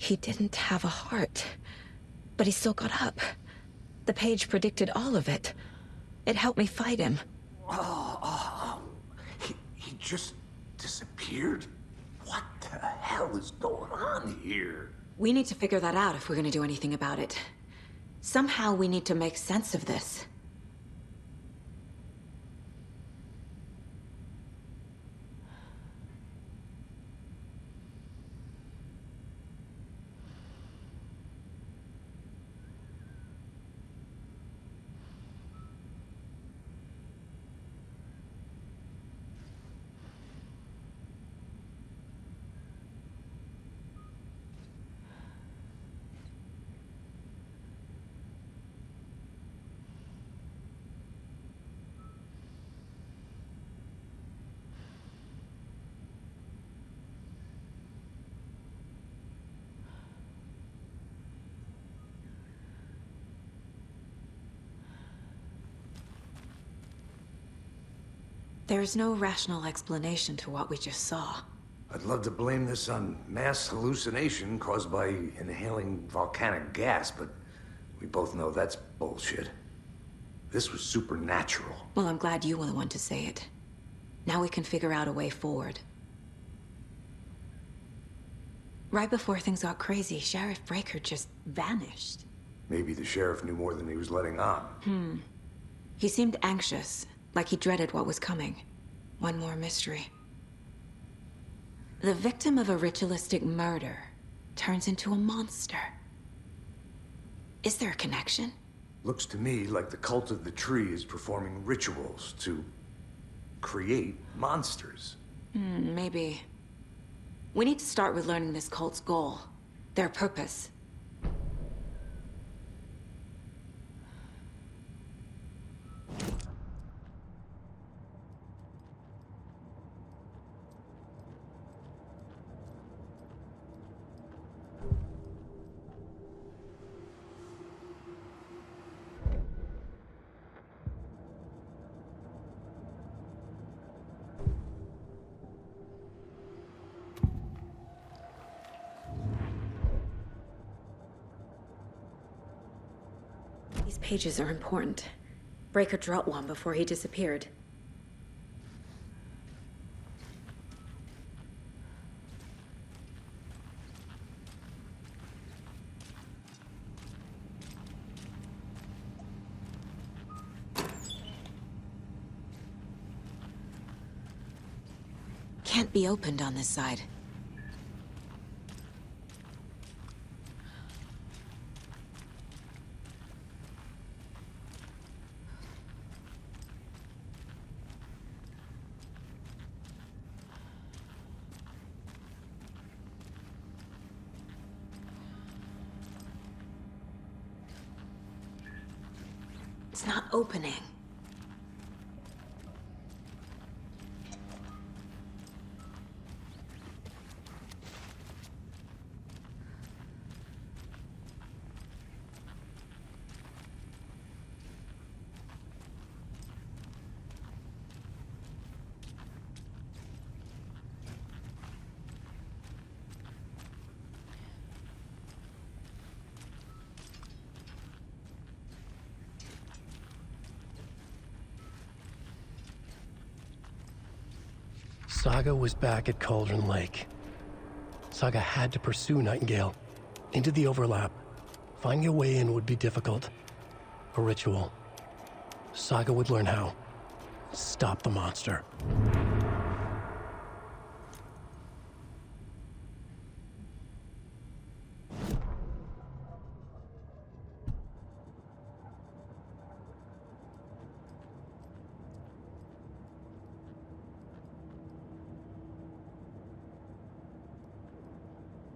He didn't have a heart, but he still got up. The page predicted all of it. It helped me fight him. He just disappeared? What the hell is going on here? We need to figure that out if we're gonna do anything about it. Somehow we need to make sense of this. There's no rational explanation to what we just saw. I'd love to blame this on mass hallucination caused by inhaling volcanic gas, but we both know that's bullshit. This was supernatural. Well, I'm glad you were the one to say it. Now we can figure out a way forward. Right before things got crazy, Sheriff Breaker just vanished. Maybe the sheriff knew more than he was letting on. He seemed anxious, like he dreaded what was coming. One more mystery. The victim of a ritualistic murder turns into a monster. Is there a connection? Looks to me like the cult of the tree is performing rituals to create monsters. Maybe. We need to start with learning this cult's goal. Their purpose. These pages are important. Breaker dropped one before he disappeared. Can't be opened on this side. It's not opening. Saga was back at Cauldron Lake. Saga had to pursue Nightingale into the overlap. Finding a way in would be difficult. A ritual. Saga would learn how. Stop the monster.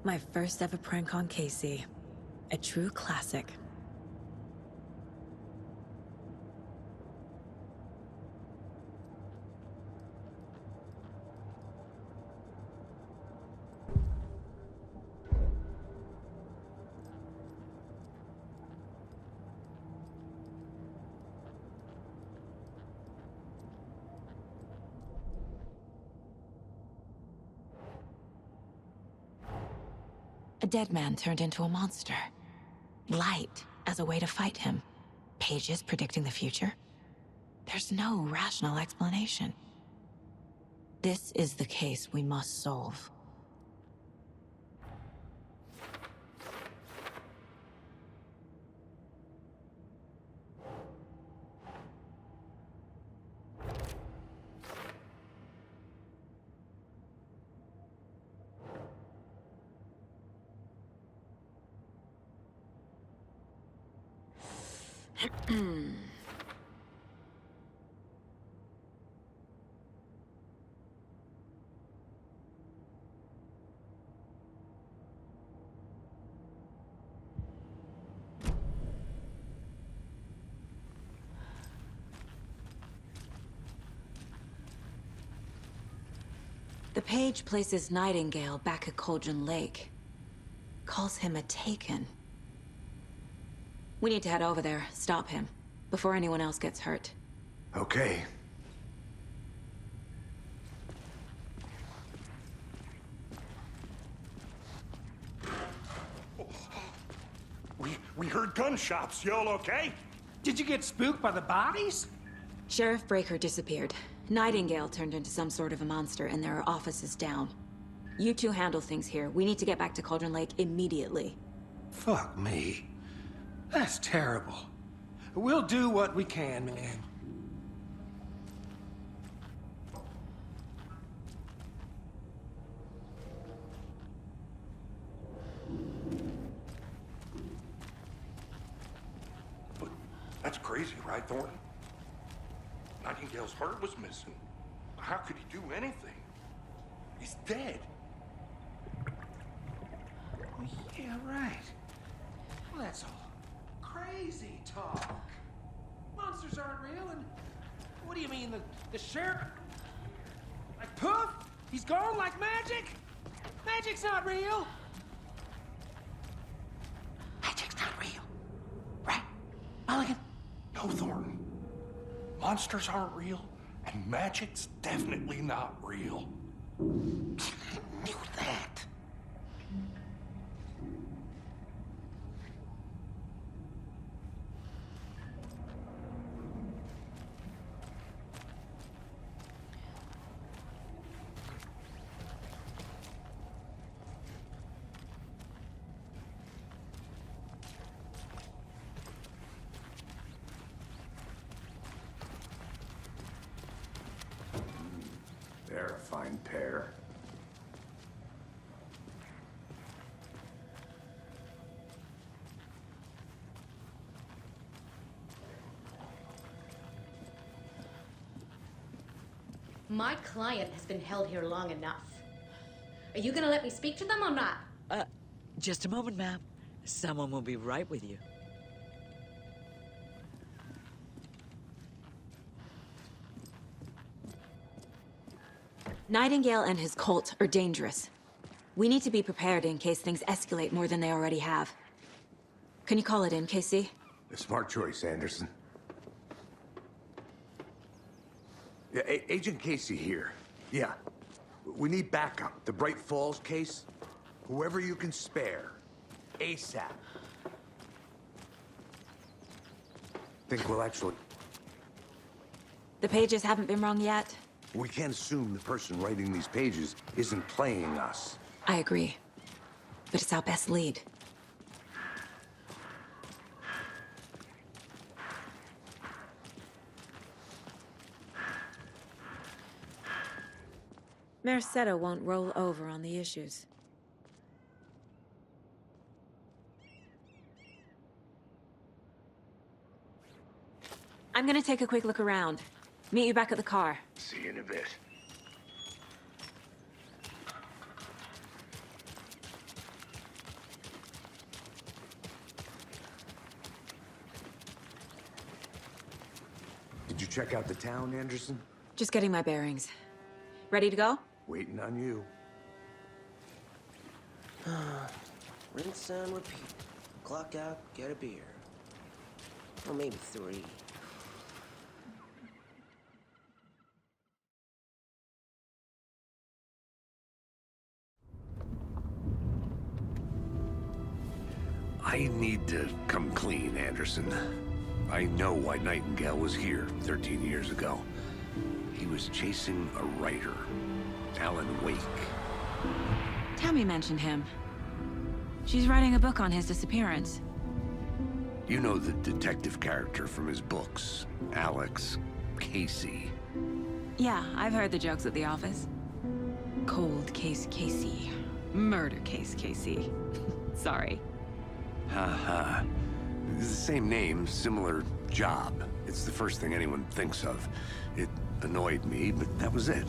My first ever prank on Casey. A true classic. A dead man turned into a monster. Light as a way to fight him. Pages predicting the future. There's no rational explanation. This is the case we must solve. The page places Nightingale back at Cauldron Lake. Calls him a Taken. We need to head over there, stop him, before anyone else gets hurt. Okay. We heard gunshots. Y'all okay? Did you get spooked by the bodies? Sheriff Breaker disappeared. Nightingale turned into some sort of a monster, and there are offices down. You two handle things here. We need to get back to Cauldron Lake immediately. Fuck me. That's terrible. We'll do what we can, man. But that's crazy, right, Thornton? Nightingale's heart was missing. How could he do anything? He's dead. Yeah, right. Well, that's all crazy talk. Monsters aren't real, and what do you mean, the sheriff? Like poof? He's gone like magic? Magic's not real. Magic's not real. Right, Mulligan? No, Thornton. Monsters aren't real, and magic's definitely not real. Knew that. They're a fine pair. My client has been held here long enough. Are you gonna let me speak to them or not? Just a moment, ma'am. Someone will be right with you. Nightingale and his cult are dangerous. We need to be prepared in case things escalate more than they already have. Can you call it in, KC? A smart choice, Anderson. Yeah, Agent Casey here. Yeah. We need backup. The Bright Falls case? Whoever you can spare. ASAP. Think we'll actually... The pages haven't been wrong yet? We can't assume the person writing these pages isn't playing us. I agree. But it's our best lead. Mercado won't roll over on the issues. I'm gonna take a quick look around. Meet you back at the car. See you in a bit. Did you check out the town, Anderson? Just getting my bearings. Ready to go? Waiting on you. Rinse and repeat. Clock out, get a beer. Or maybe 3. I need to come clean, Anderson. I know why Nightingale was here 13 years ago. He was chasing a writer, Alan Wake. Tammy mentioned him. She's writing a book on his disappearance. You know the detective character from his books, Alex Casey. Yeah, I've heard the jokes at the office. Cold case Casey. Murder case Casey. Sorry. Haha. It's the same name, similar job. It's the first thing anyone thinks of. It annoyed me, but that was it.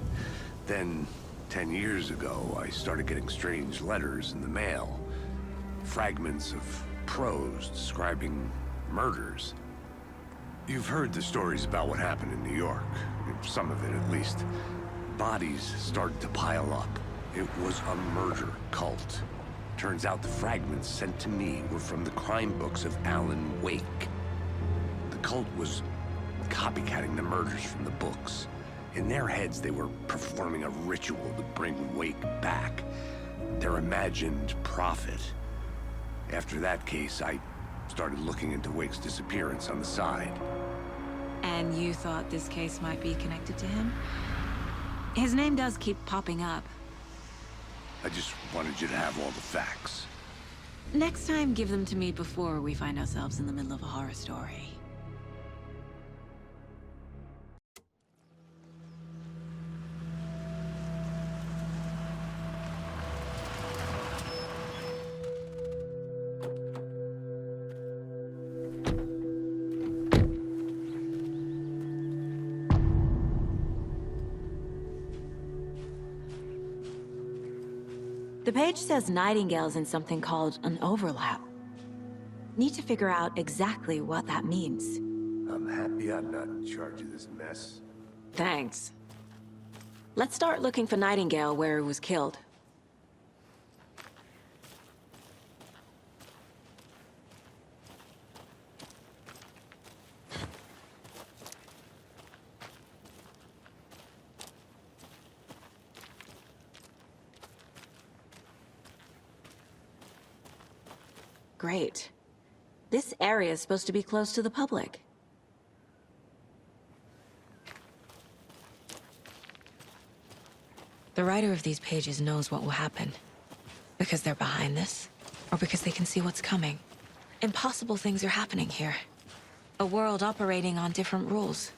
Then, 10 years ago, I started getting strange letters in the mail. Fragments of prose describing murders. You've heard the stories about what happened in New York. Some of it, at least. Bodies started to pile up. It was a murder cult. Turns out the fragments sent to me were from the crime books of Alan Wake. The cult was copycatting the murders from the books. In their heads, they were performing a ritual to bring Wake back. Their imagined prophet. After that case, I started looking into Wake's disappearance on the side. And you thought this case might be connected to him? His name does keep popping up. I just wanted you to have all the facts. Next time, give them to me before we find ourselves in the middle of a horror story. The page says Nightingale's in something called an overlap. Need to figure out exactly what that means. I'm happy I'm not in charge of this mess. Thanks. Let's start looking for Nightingale where he was killed. Great. This area is supposed to be close to the public. The writer of these pages knows what will happen. Because they're behind this, or because they can see what's coming. Impossible things are happening here. A world operating on different rules.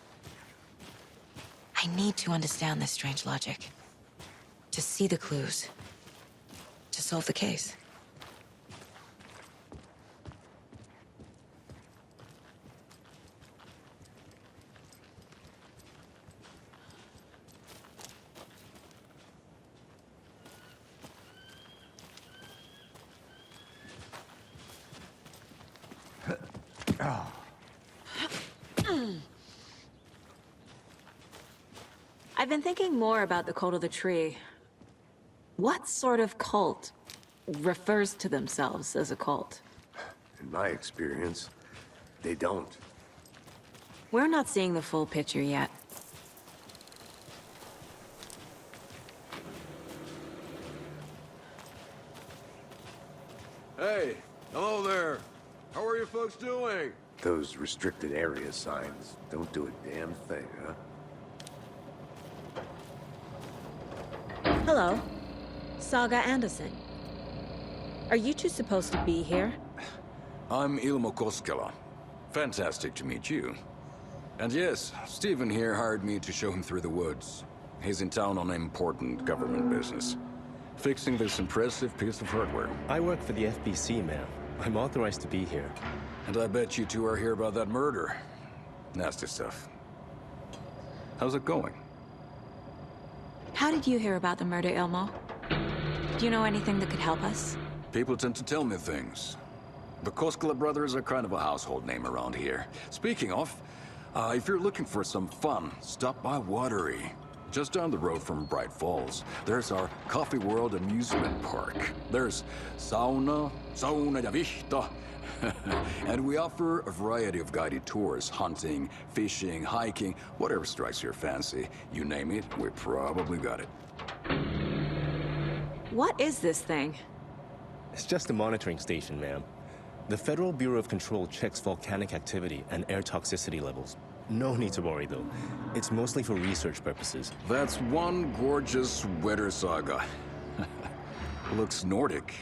I need to understand this strange logic. To see the clues. To solve the case. I've been thinking more about the cult of the tree. What sort of cult refers to themselves as a cult? In my experience, they don't. We're not seeing the full picture yet. Hey, hello there. How are you folks doing? Those restricted area signs don't do a damn thing, huh? Hello. Saga Anderson. Are you two supposed to be here? I'm Ilmo Koskela. Fantastic to meet you. And yes, Stephen here hired me to show him through the woods. He's in town on important government business. Fixing this impressive piece of hardware. I work for the FBC, ma'am. I'm authorized to be here. And I bet you two are here about that murder. Nasty stuff. How's it going? How did you hear about the murder, Ilmo? Do you know anything that could help us? People tend to tell me things. The Koskela brothers are kind of a household name around here. Speaking of, if you're looking for some fun, stop by Watery. Just down the road from Bright Falls, there's our Coffee World amusement park. There's sauna ja vihta. And we offer a variety of guided tours, hunting, fishing, hiking, whatever strikes your fancy. You name it, we probably got it. What is this thing? It's just a monitoring station, ma'am. The Federal Bureau of Control checks volcanic activity and air toxicity levels. No need to worry, though. It's mostly for research purposes. That's one gorgeous sweater saga. Looks Nordic.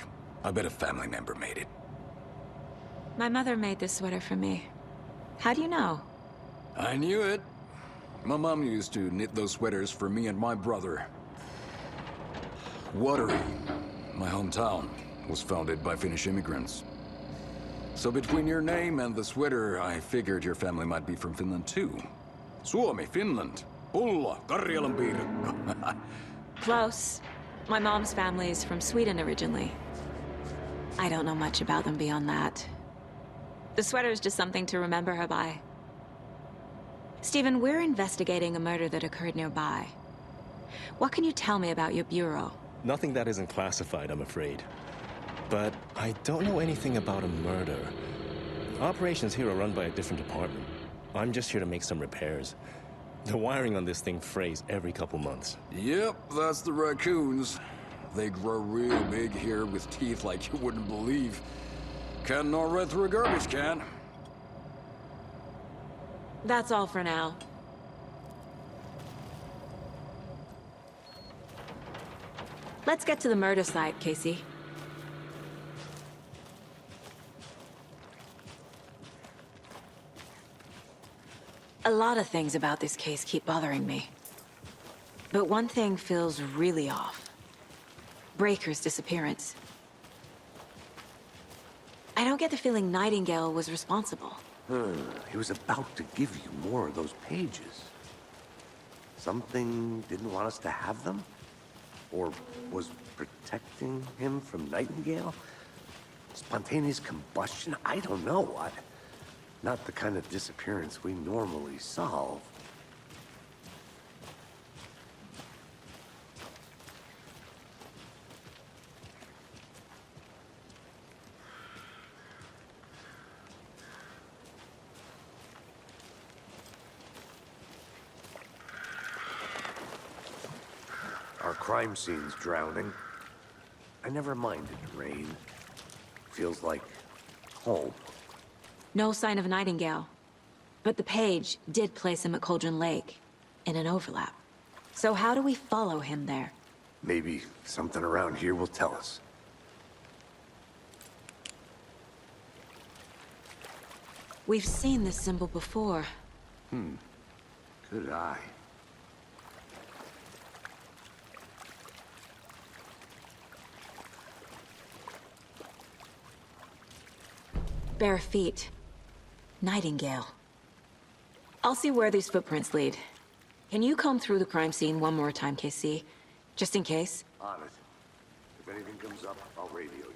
I bet a family member made it. My mother made this sweater for me. How do you know? I knew it. My mom used to knit those sweaters for me and my brother. Watery, my hometown, was founded by Finnish immigrants. So between your name and the sweater, I figured your family might be from Finland too. Suomi, Finland. Pulla, Karjalan piirakka. Close. My mom's family is from Sweden originally. I don't know much about them beyond that. The sweater is just something to remember her by. Stephen, we're investigating a murder that occurred nearby. What can you tell me about your bureau? Nothing that isn't classified, I'm afraid. But I don't know anything about a murder. Operations here are run by a different department. I'm just here to make some repairs. The wiring on this thing frays every couple months. Yep, that's the raccoons. They grow real big here with teeth like you wouldn't believe. Can't gnaw right through a garbage can. That's all for now. Let's get to the murder site, Casey. A lot of things about this case keep bothering me. But one thing feels really off. Breaker's disappearance. I don't get the feeling Nightingale was responsible. He was about to give you more of those pages. Something didn't want us to have them? Or was protecting him from Nightingale? Spontaneous combustion? I don't know. Not the kind of disappearance we normally solve. Our crime scene's drowning. I never minded rain. Feels like home. No sign of Nightingale. But the page did place him at Cauldron Lake, in an overlap. So how do we follow him there? Maybe something around here will tell us. We've seen this symbol before. Good eye. Bare feet. Nightingale. I'll see where these footprints lead. Can you comb through the crime scene one more time, KC? Just in case? On it. If anything comes up, I'll radio you.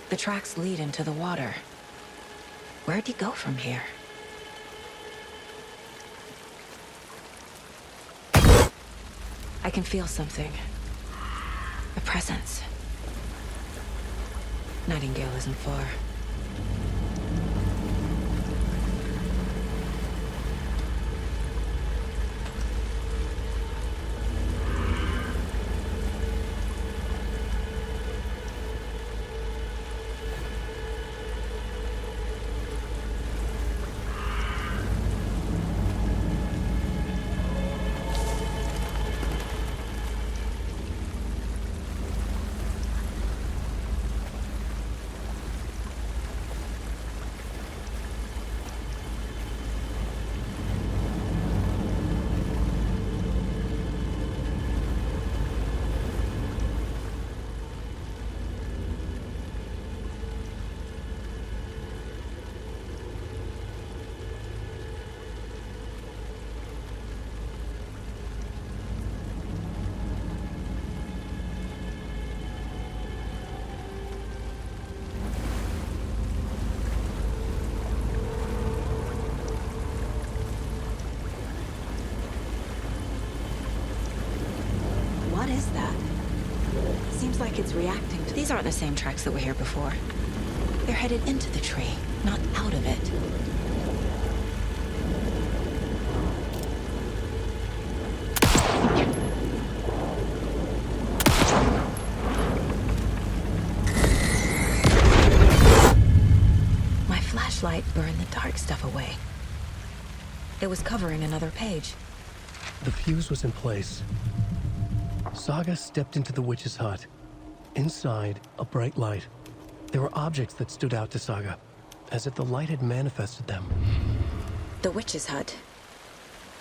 The tracks lead into the water. Where'd he go from here? I can feel something. A presence. Nightingale isn't far. What is that? Seems like it's reacting to... These aren't the same tracks that were here before. They're headed into the tree, not out of it. My flashlight burned the dark stuff away. It was covering another page. The fuse was in place. Saga stepped into the witch's hut. Inside, a bright light. There were objects that stood out to Saga, as if the light had manifested them. The witch's hut.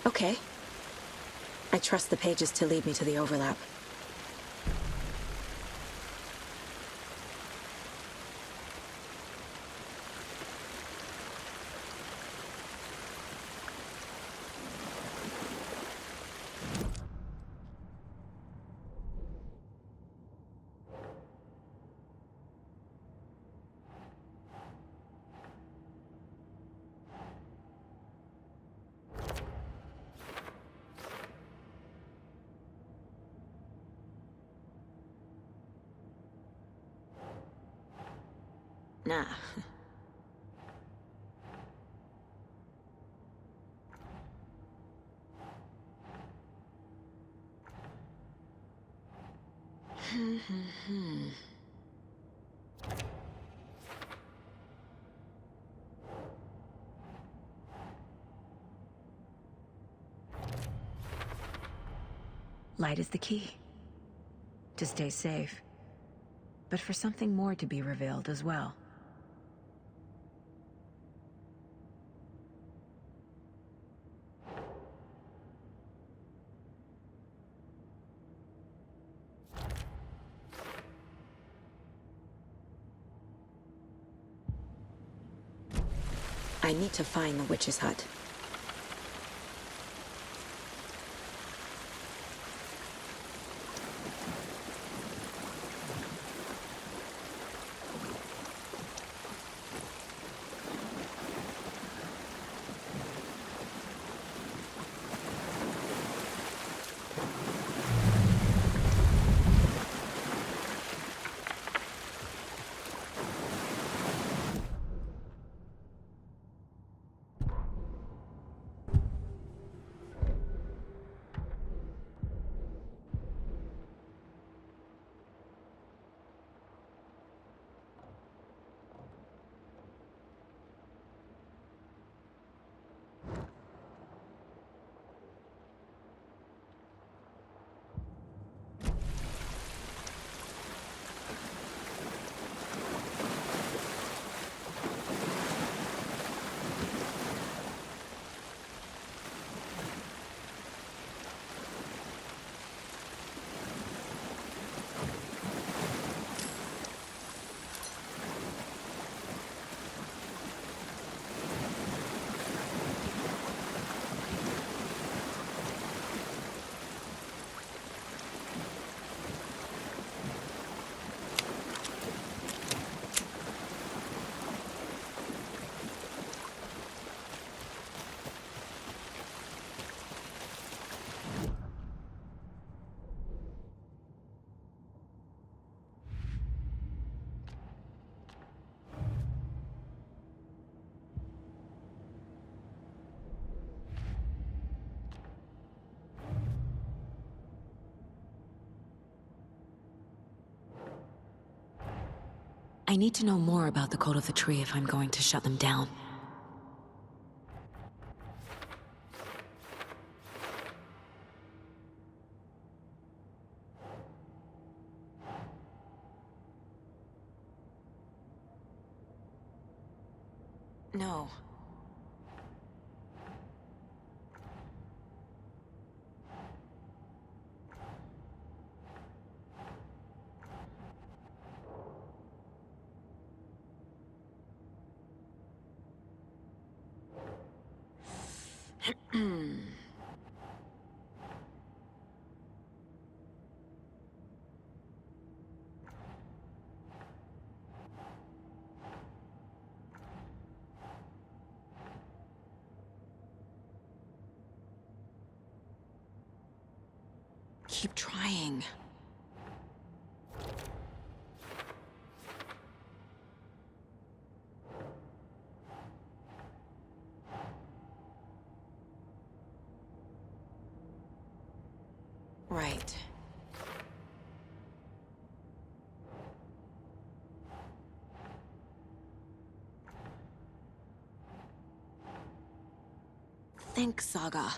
Okay. I trust the pages to lead me to the overlap. Nah. Light is the key. To stay safe. But for something more to be revealed as well. I need to find the witch's hut. I need to know more about the code of the tree if I'm going to shut them down. No. Keep trying. Right. Think, Saga.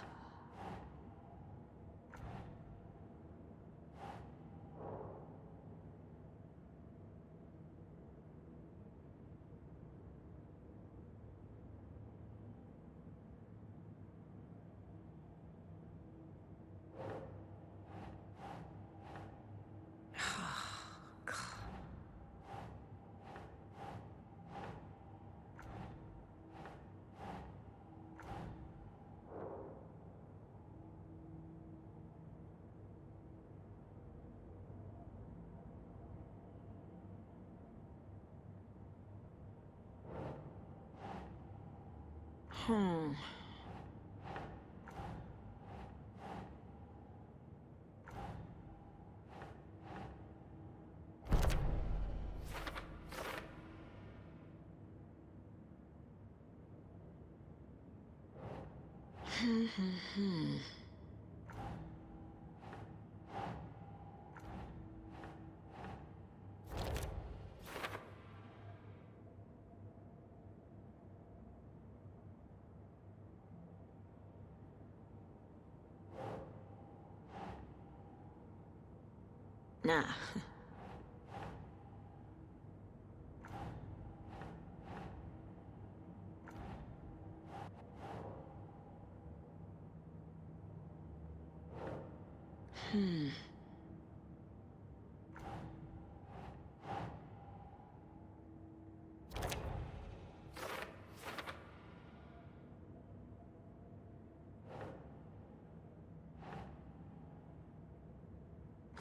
Hmm. Nah.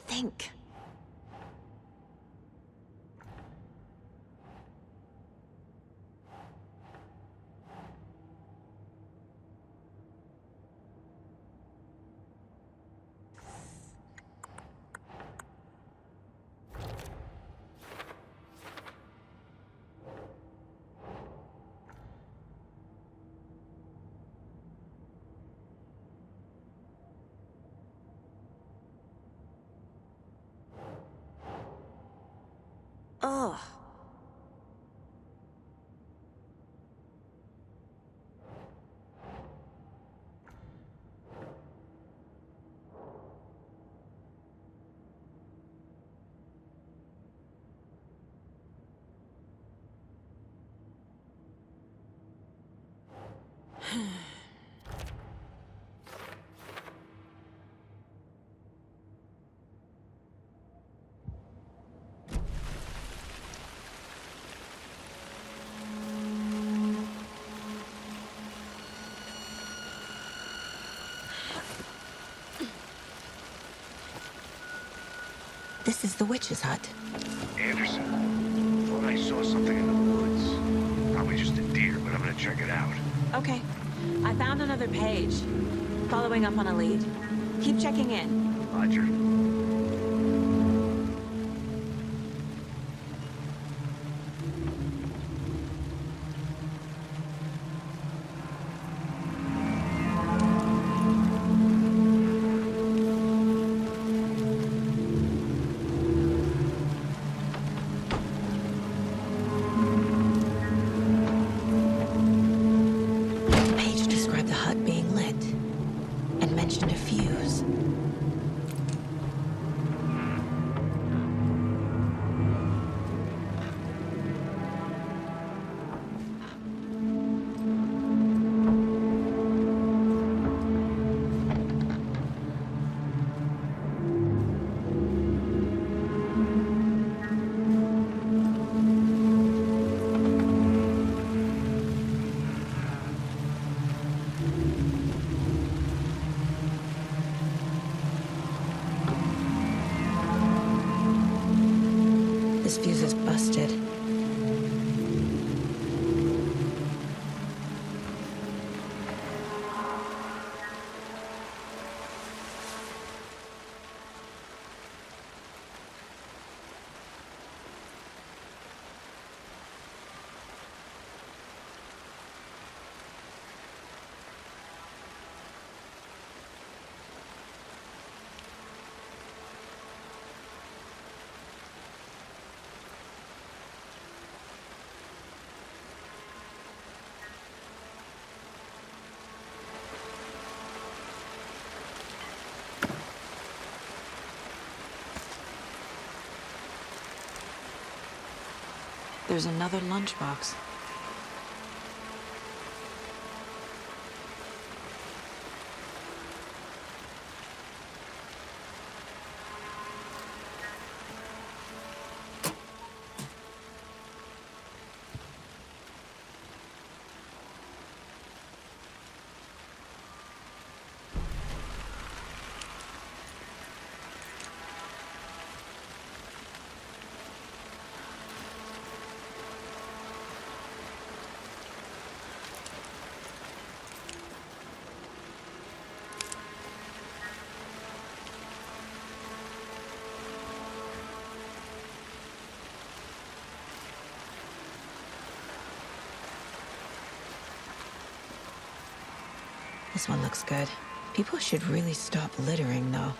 Think. Ugh. This is the witch's hut. Anderson, thought I saw something in the woods. Probably just a deer, but I'm gonna check it out. Okay. I found another page. Following up on a lead. Keep checking in. Roger. The page described the hut being lit and mentioned a fuse. This fuse is busted. There's another lunchbox. This one looks good. People should really stop littering, though.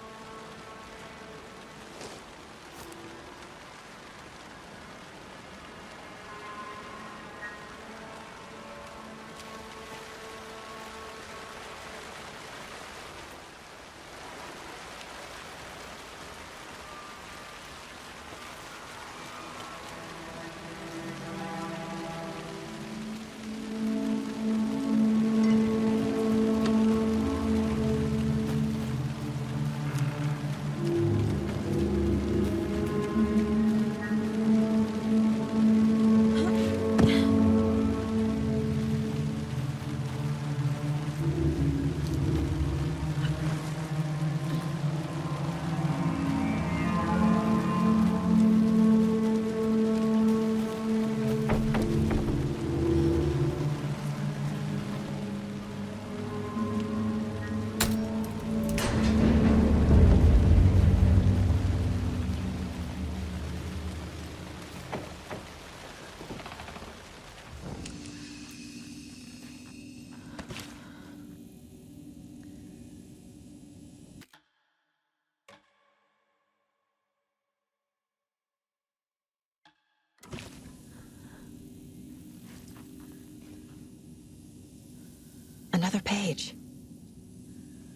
Another page.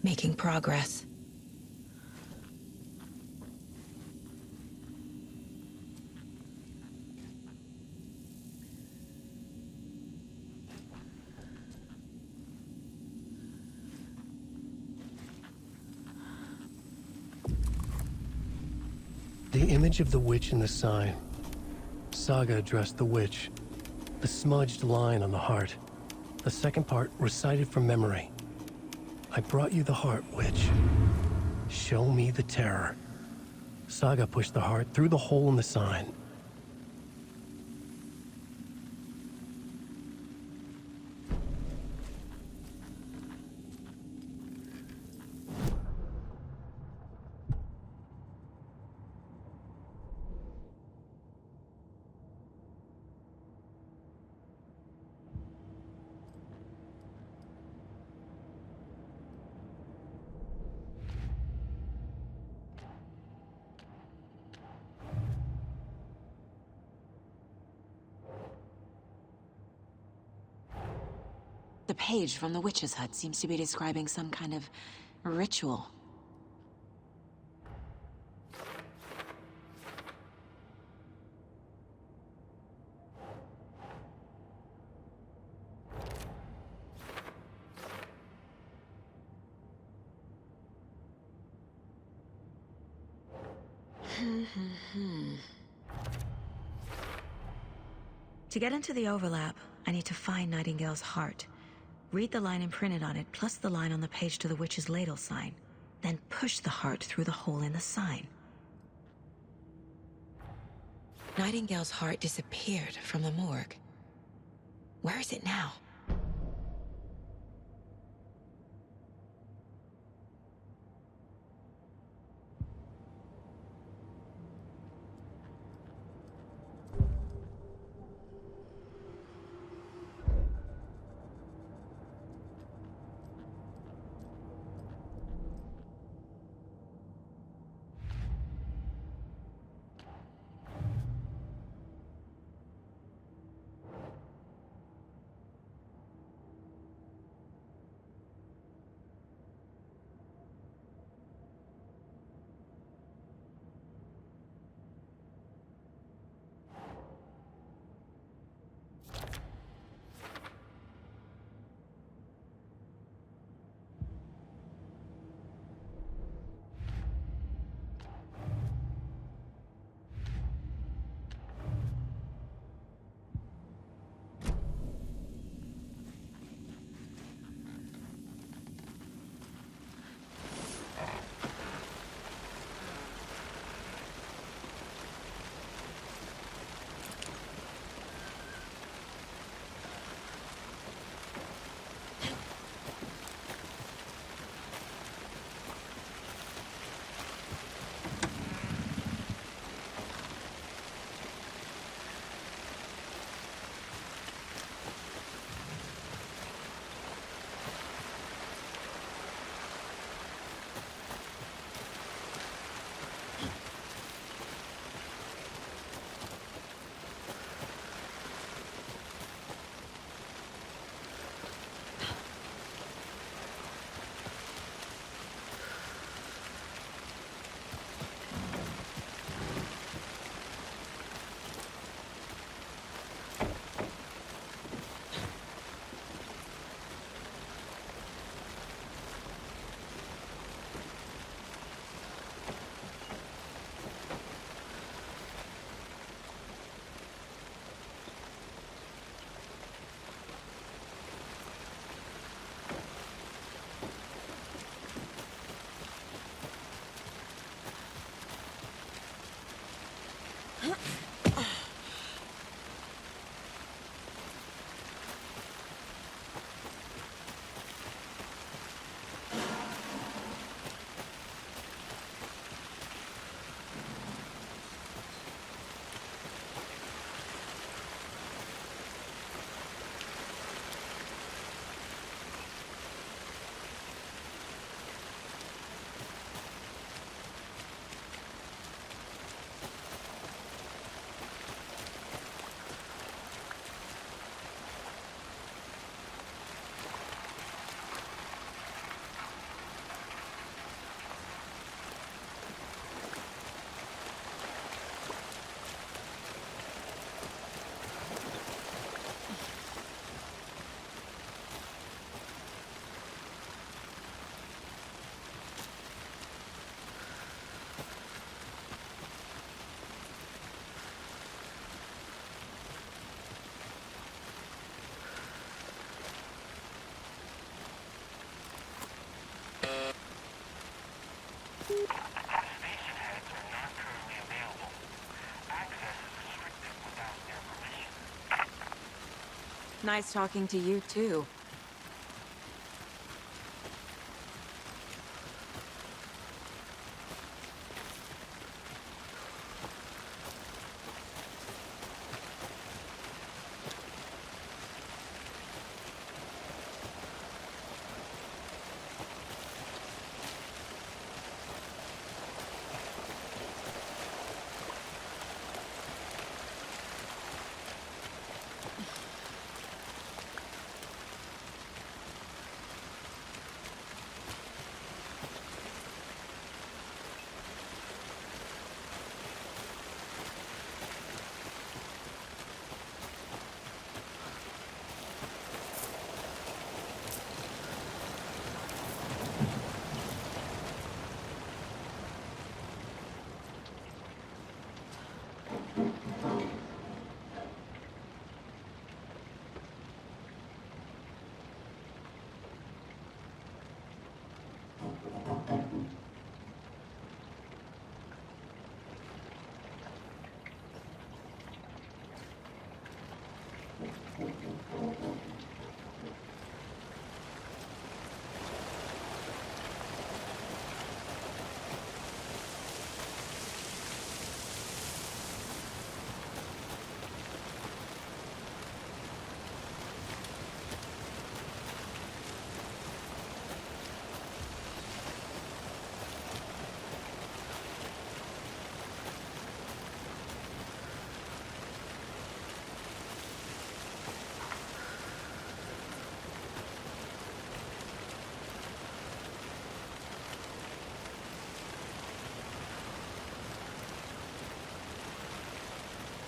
Making progress. The image of the witch in the sign. Saga addressed the witch. The smudged line on the heart. The second part recited from memory. I brought you the heart, witch. Show me the terror. Saga pushed the heart through the hole in the sign. The page from the witch's hut seems to be describing some kind of ritual. To get into the overlap, I need to find Nightingale's heart. Read the line imprinted on it, plus the line on the page to the witch's ladle sign. Then push the heart through the hole in the sign. Nightingale's heart disappeared from the morgue. Where is it now? Station heads are not currently available. Access is restricted without their permission. Nice talking to you, too.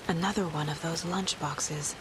Another one of those lunchboxes.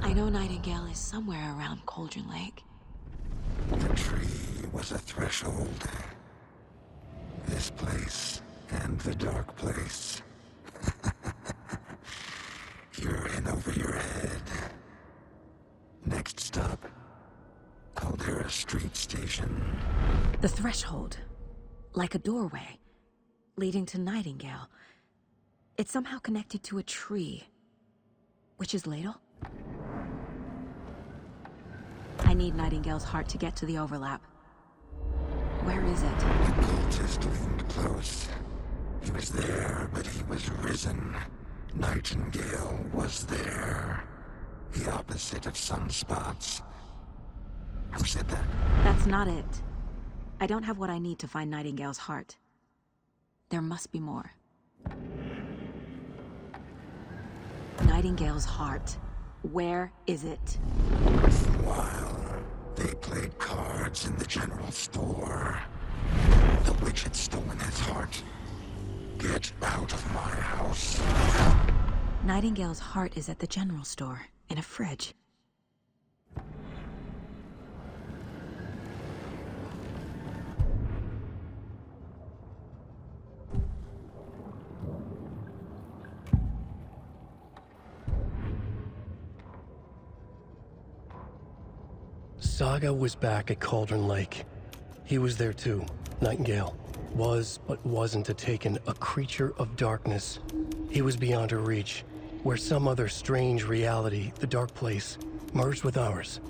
I know Nightingale is somewhere around Cauldron Lake. The tree was a threshold. This place and the dark place. You're in over your head. Next stop, Caldera Street Station. The threshold. Like a doorway. Leading to Nightingale. It's somehow connected to a tree. Witch's Ladle? I need Nightingale's heart to get to the overlap. Where is it? The cultist leaned close. He was there, but he was risen. Nightingale was there. The opposite of sunspots. Who said that? That's not it. I don't have what I need to find Nightingale's heart. There must be more. Nightingale's heart. Where is it? For a while, they played cards in the general store. The witch had stolen his heart. Get out of my house. Nightingale's heart is at the general store, in a fridge. Saga was back at Cauldron Lake. He was there too, Nightingale. was, but wasn't a Taken, a creature of darkness. He was beyond her reach, where some other strange reality, the dark place, merged with ours.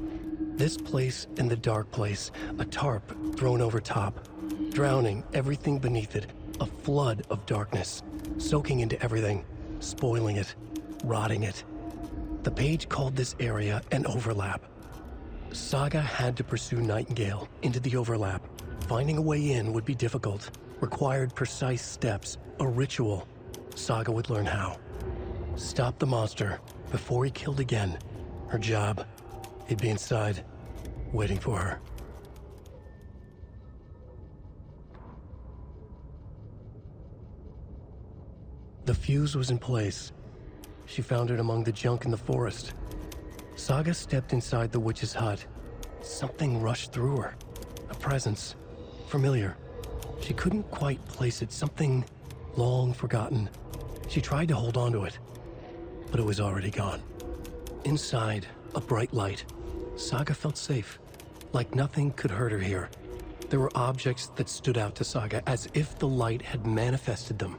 This place and the dark place, a tarp thrown over top, drowning everything beneath it, a flood of darkness, soaking into everything, spoiling it, rotting it. The page called this area an overlap. Saga had to pursue Nightingale into the overlap. Finding a way in would be difficult, required precise steps, a ritual. Saga would learn how. Stop the monster before he killed again. Her job. He'd be inside, waiting for her. The fuse was in place. She found it among the junk in the forest. Saga stepped inside the witch's hut. Something rushed through her. A presence. Familiar. She couldn't quite place it. Something long forgotten. She tried to hold on to it, but it was already gone. Inside, a bright light. Saga felt safe, like nothing could hurt her here. There were objects that stood out to Saga as if the light had manifested them,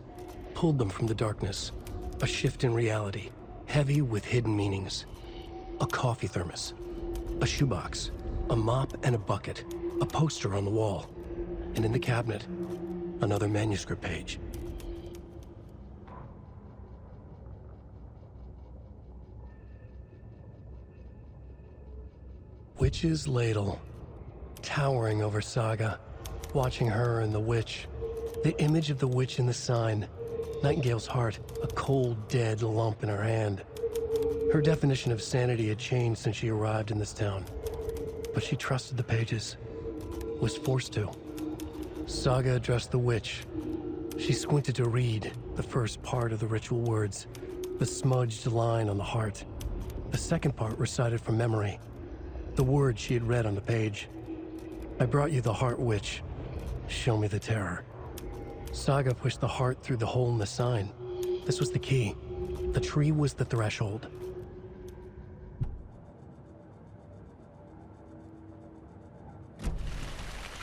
pulled them from the darkness. A shift in reality, heavy with hidden meanings. A coffee thermos, a shoebox, a mop and a bucket, a poster on the wall, and in the cabinet, another manuscript page. Witch's ladle, towering over Saga, watching her and the witch. The image of the witch in the sign, Nightingale's heart, a cold, dead lump in her hand. Her definition of sanity had changed since she arrived in this town, but she trusted the pages, was forced to. Saga addressed the witch. She squinted to read the first part of the ritual words, the smudged line on the heart. The second part recited from memory, the words she had read on the page. I brought you the heart, witch. Show me the terror. Saga pushed the heart through the hole in the sign. This was the key. The tree was the threshold.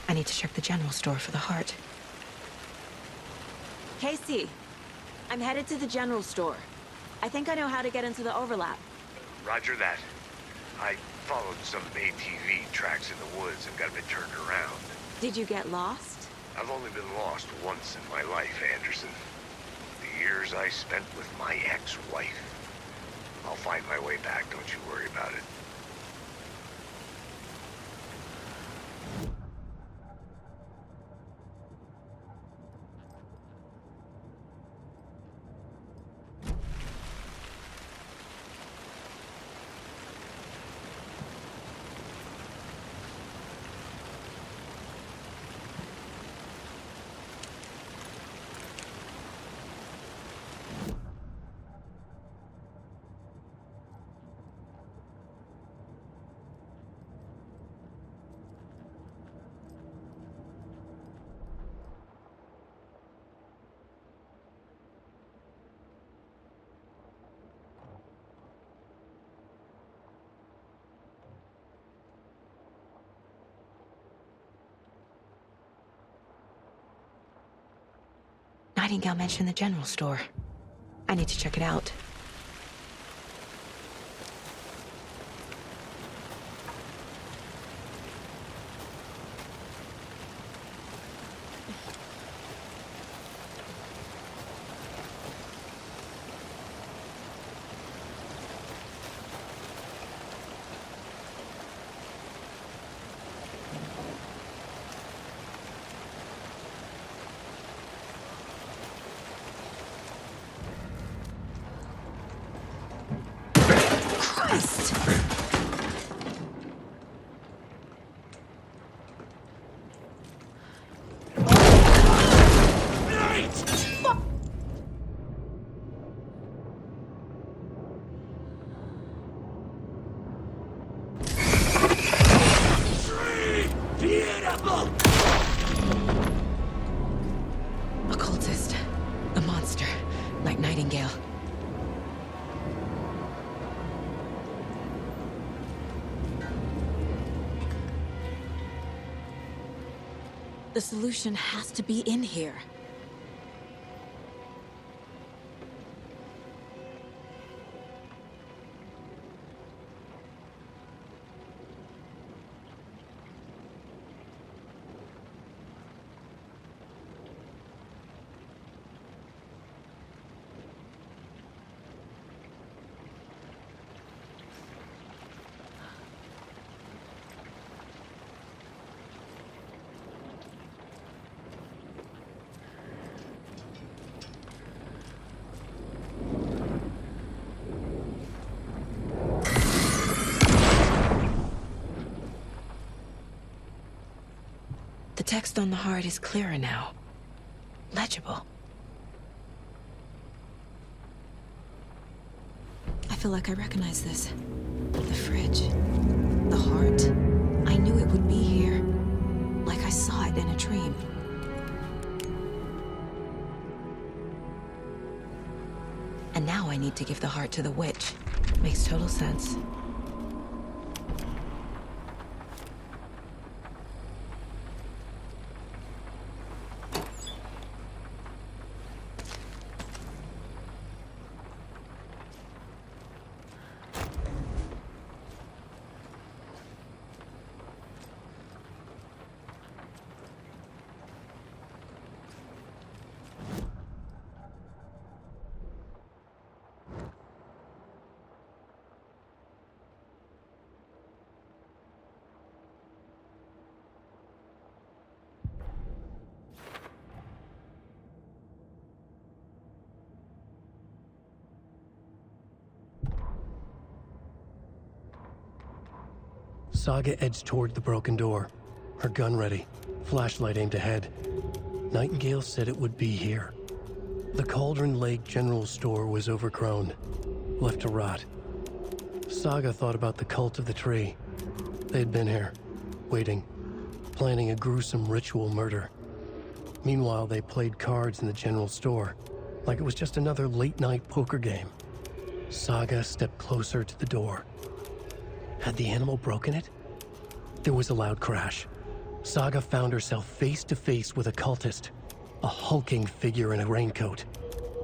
I need to check the general store for the heart. Casey, I'm headed to the general store. I think I know how to get into the overlap. Roger that. I followed some ATV tracks in the woods and got a bit turned around. Did you get lost? I've only been lost once in my life, Anderson. The years I spent with my ex-wife. I'll find my way back, don't you worry about it. Nightingale mentioned the general store. I need to check it out. Occultist. A monster. Like Nightingale. The solution has to be in here. The text on the heart is clearer now. Legible. I feel like I recognize this. The fridge. The heart. I knew it would be here. Like I saw it in a dream. And now I need to give the heart to the witch. Makes total sense. Saga edged toward the broken door, her gun ready, flashlight aimed ahead. Nightingale said it would be here. The Cauldron Lake General Store was overgrown, left to rot. Saga thought about the cult of the tree. They had been here, waiting, planning a gruesome ritual murder. Meanwhile, they played cards in the general store, like it was just another late-night poker game. Saga stepped closer to the door. Had the animal broken it? There was a loud crash. Saga found herself face to face with a cultist, a hulking figure in a raincoat.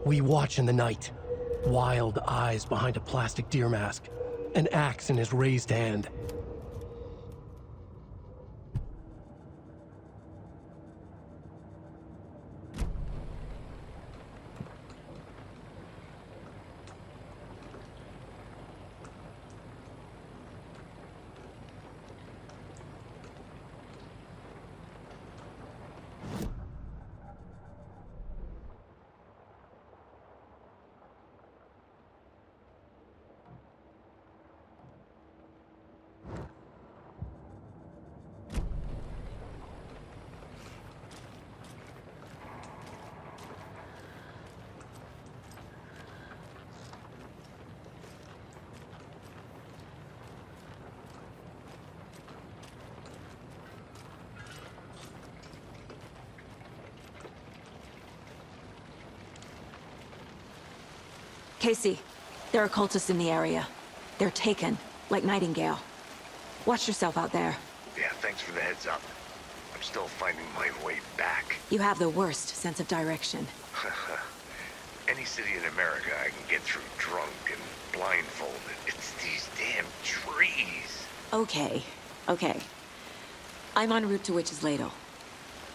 We watch in the night. Wild eyes behind a plastic deer mask, an axe in his raised hand. Casey, there are cultists in the area. They're taken, like Nightingale. Watch yourself out there. Yeah, thanks for the heads up. I'm still finding my way back. You have the worst sense of direction. Any city in America I can get through drunk and blindfolded. It's these damn trees. Okay. I'm en route to Witch's Ladle.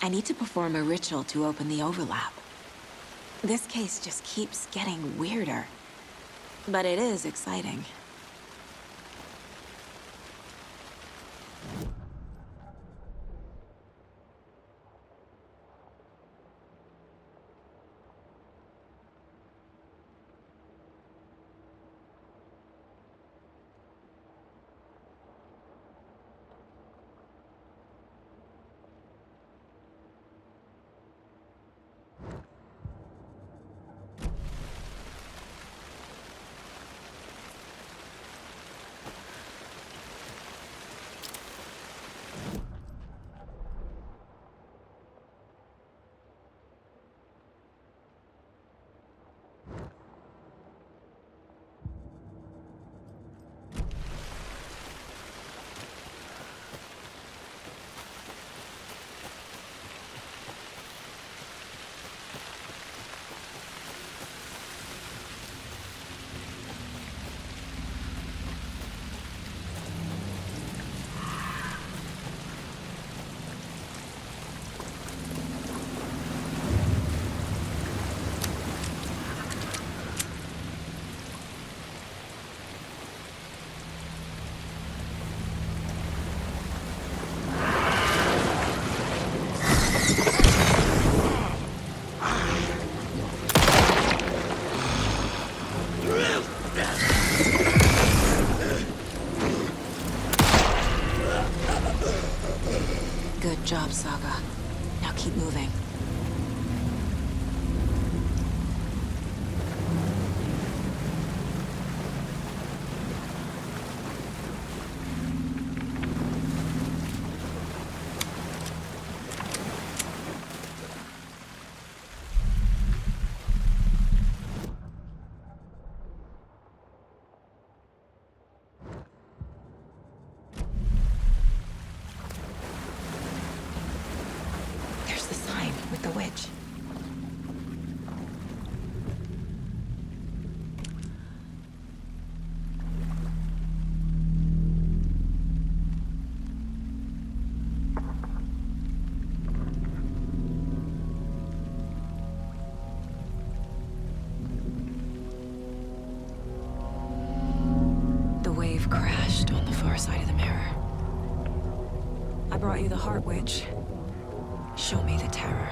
I need to perform a ritual to open the overlap. This case just keeps getting weirder. But it is exciting. job, Saga. Now keep moving. There's the sign with the witch. The wave crashed on the far side of the mirror. I brought you the Heart Witch. Show me the terror.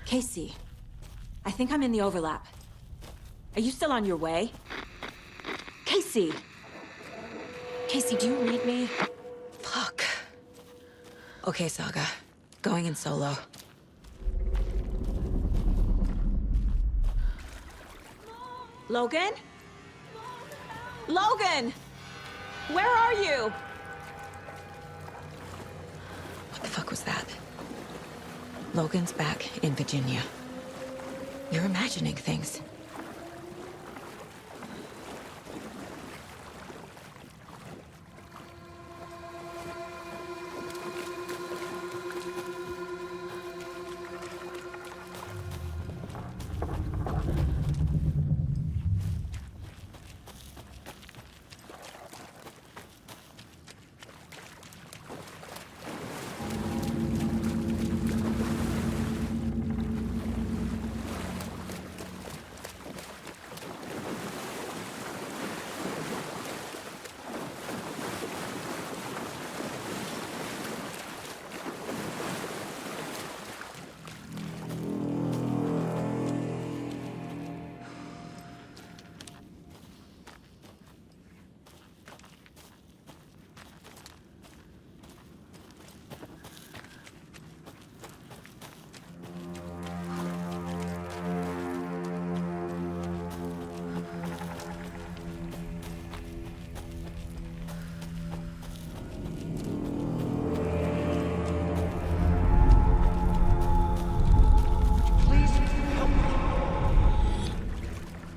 Casey, I think I'm in the overlap. Are you still on your way? Casey! Casey, do you read me? Fuck. Okay, Saga. Going in solo. Logan? Logan! Where are you? What the fuck was that? Logan's back in Virginia. You're imagining things.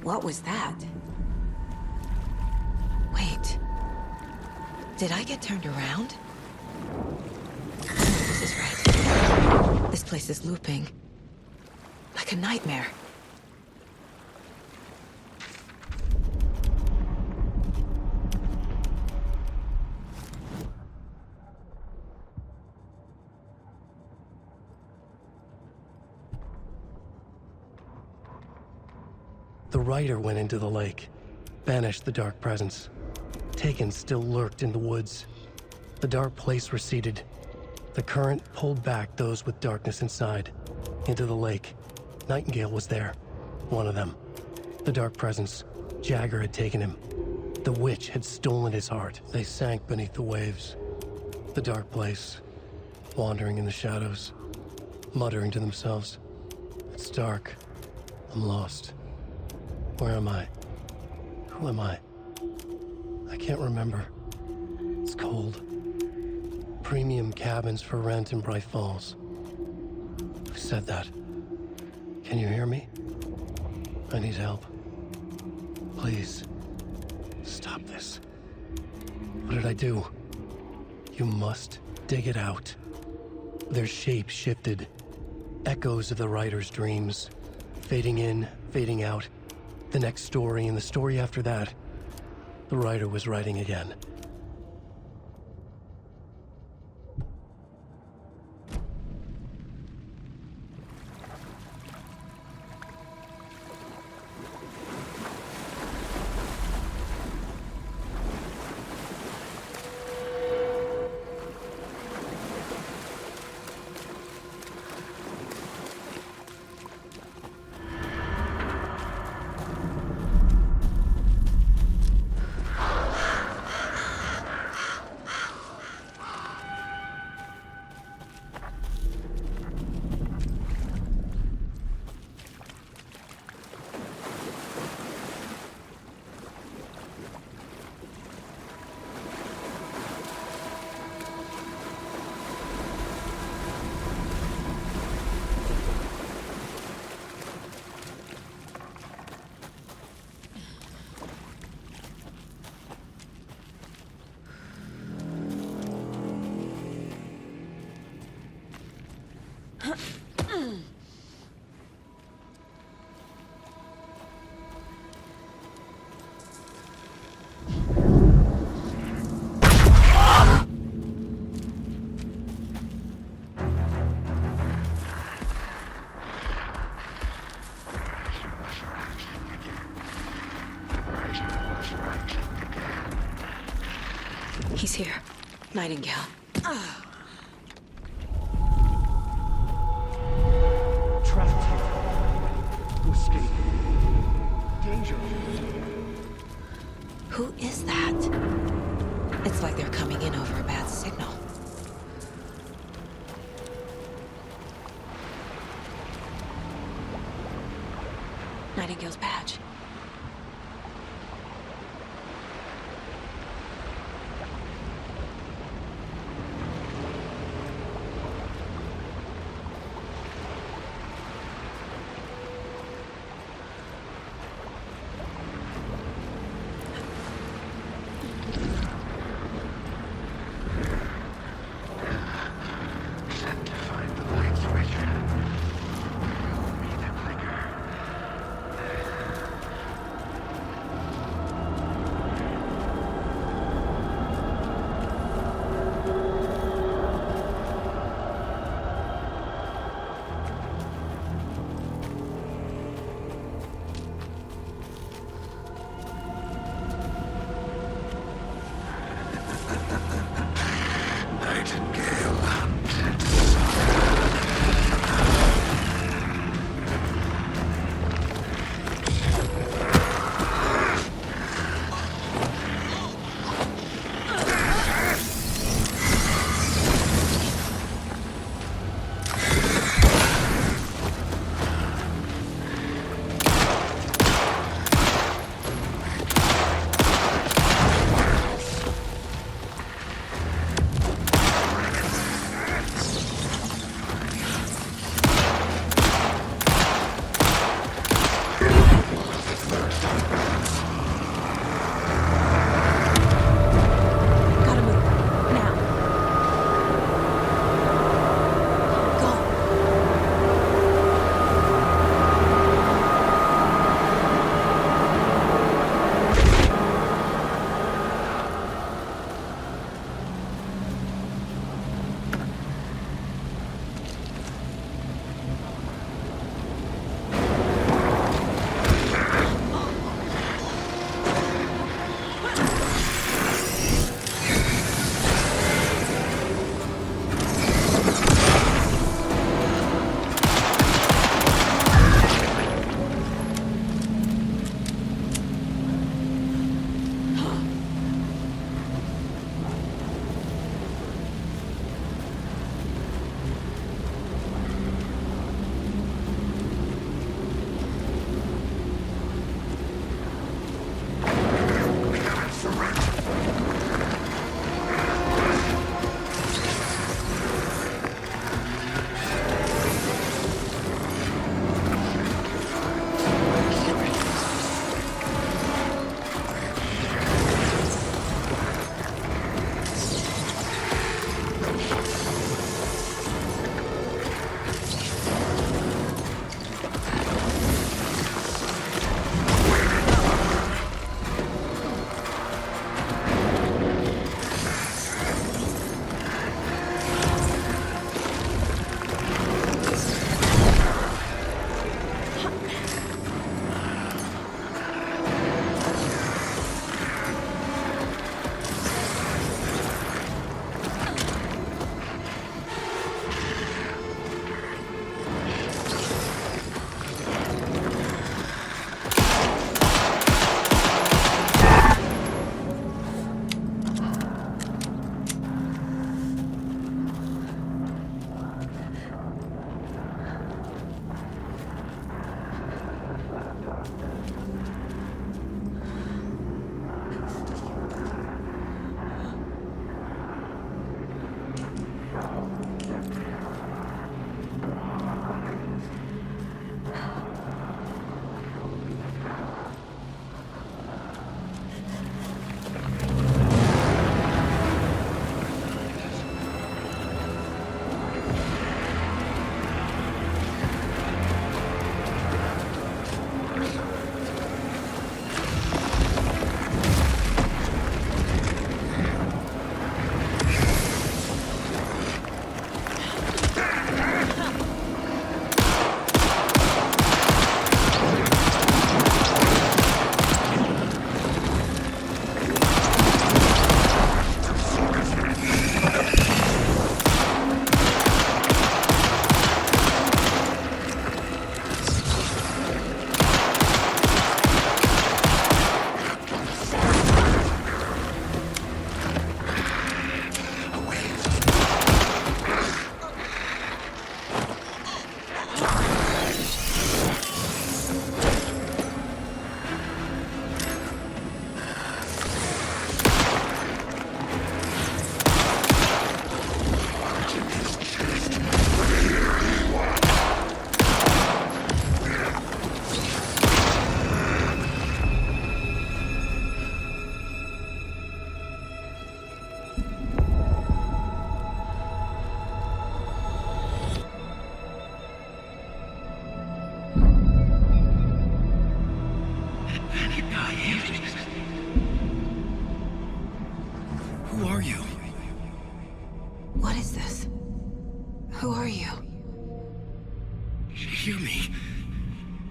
What was that? Wait. Did I get turned around? No, this is right. This place is looping. Like a nightmare. The rider went into the lake, banished the dark presence. Taken still lurked in the woods. The dark place receded. The current pulled back those with darkness inside, into the lake. Nightingale was there, one of them. The dark presence, Jagger had taken him. The witch had stolen his heart. They sank beneath the waves. The dark place, wandering in the shadows, muttering to themselves. It's dark. I'm lost. Where am I? Who am I? I can't remember. It's cold. Premium cabins for rent in Bright Falls. Who said that? Can you hear me? I need help. Please. Stop this. What did I do? You must dig it out. Their shape shifted. Echoes of the writer's dreams. Fading in, fading out. The next story and the story after that. The writer was writing again. He's here. Nightingale. Trapped here. To escape. Danger. Who is that? It's like they're coming in over a bad signal. Nightingale's badge.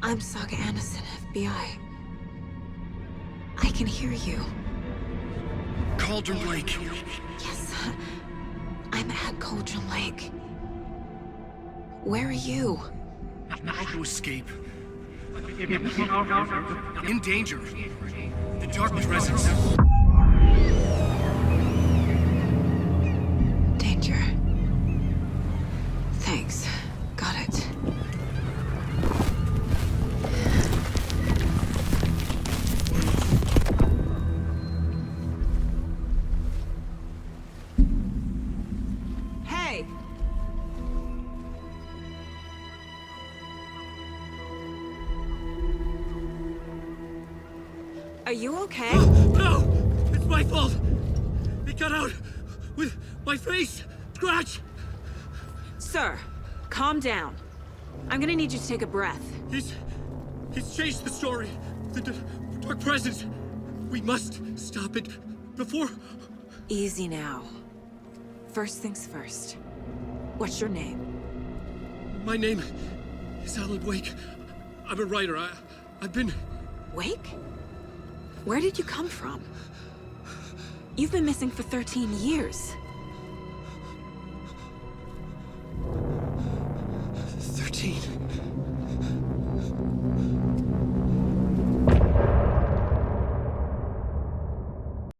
I'm Saga Anderson, FBI. I can hear you. Cauldron Lake. Yes, I'm at Cauldron Lake. Where are you? To escape. In danger. The Dark Presence. Danger. Thanks. Got it. Hey! Are you okay? No! It's my fault! It got out with my face! Scratch! Sir, calm down. I'm gonna need you to take a breath. He's changed the story. The Dark Presence. We must stop it before... Easy now. First things first. What's your name? My name is Alan Wake. I'm a writer. I've been... Wake? Where did you come from? You've been missing for 13 years. 13?